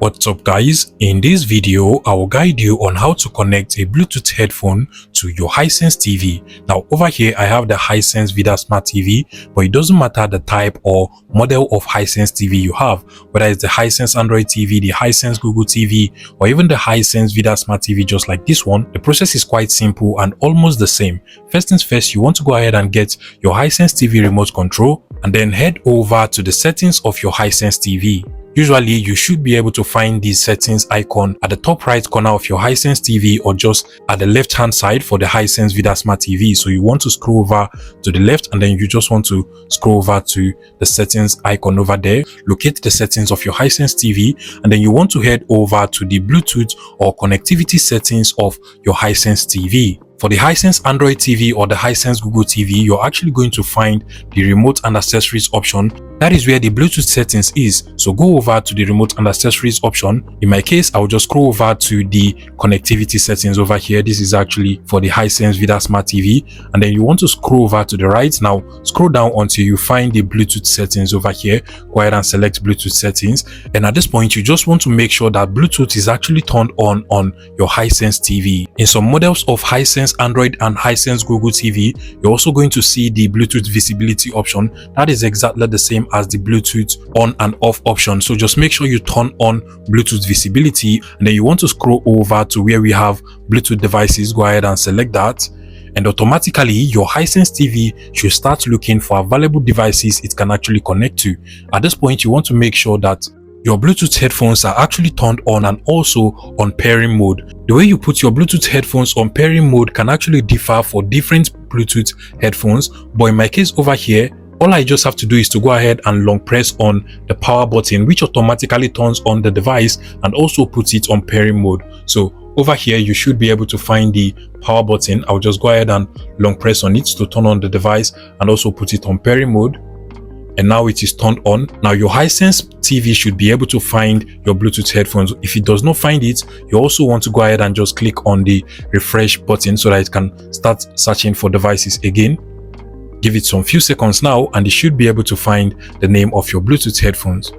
What's up guys, in this video I will guide you on how to connect a Bluetooth headphone to your Hisense TV. Now over here I have the Hisense Vidaa Smart TV, but it doesn't matter the type or model of Hisense TV you have, whether it's the Hisense Android TV, the Hisense Google TV, or even the Hisense Vidaa Smart TV just like this one. The process is quite simple and almost the same. First things first, you want to go ahead and get your Hisense TV remote control and then head over to the settings of your Hisense TV. Usually, you should be able to find the settings icon at the top right corner of your Hisense TV or just at the left hand side for the Hisense Vidaa Smart TV. So you want to scroll over to the left and then you just want to scroll over to the settings icon over there. Locate the settings of your Hisense TV and then you want to head over to the Bluetooth or connectivity settings of your Hisense TV. For the Hisense Android TV or the Hisense Google TV, you're actually going to find the remote and accessories option. That is where the Bluetooth settings is. So go over to the remote and accessories option. In my case, I will just scroll over to the connectivity settings over here. This is actually for the Hisense Vidaa Smart TV. And then you want to scroll over to the right. Now scroll down until you find the Bluetooth settings over here. Go ahead and select Bluetooth settings. And at this point, you just want to make sure that Bluetooth is actually turned on your Hisense TV. In some models of Hisense Android and Hisense Google TV, you're also going to see the Bluetooth visibility option. That is exactly the same as the Bluetooth on and off option. So just make sure you turn on Bluetooth visibility and then you want to scroll over to where we have Bluetooth devices. Go ahead and select that. And automatically your Hisense TV should start looking for available devices it can actually connect to. At this point, you want to make sure that your Bluetooth headphones are actually turned on and also on pairing mode. The way you put your Bluetooth headphones on pairing mode can actually differ for different Bluetooth headphones, but in my case over here, all I just have to do is to go ahead and long press on the power button, which automatically turns on the device and also puts it on pairing mode. So over here, you should be able to find the power button. I'll just go ahead and long press on it to turn on the device and also put it on pairing mode. And now it is turned on. Now your Hisense TV should be able to find your Bluetooth headphones. If it does not find it, you also want to go ahead and just click on the refresh button so that it can start searching for devices again. Give it some few seconds now and it should be able to find the name of your Bluetooth headphones.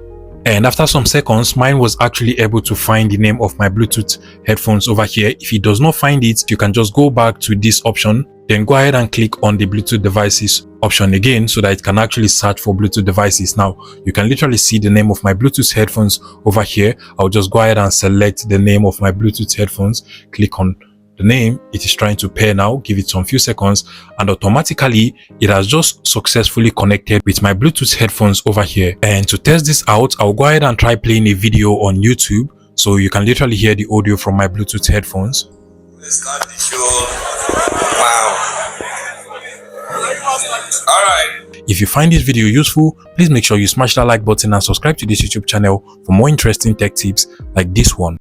And after some seconds, mine was actually able to find the name of my Bluetooth headphones over here. If it does not find it, you can just go back to this option, then go ahead and click on the Bluetooth devices option again so that it can actually search for Bluetooth devices. Now you can literally see the name of my Bluetooth headphones over here. I'll just go ahead and select the name of my Bluetooth headphones, click on the name. It is trying to pair now. Give it some few seconds and automatically it has just successfully connected with my Bluetooth headphones over here. And to test this out, I'll go ahead and try playing a video on YouTube so you can literally hear the audio from my Bluetooth headphones. Let's start the show. Wow. All right. If you find this video useful, please make sure you smash that like button and subscribe to this YouTube channel for more interesting tech tips like this one.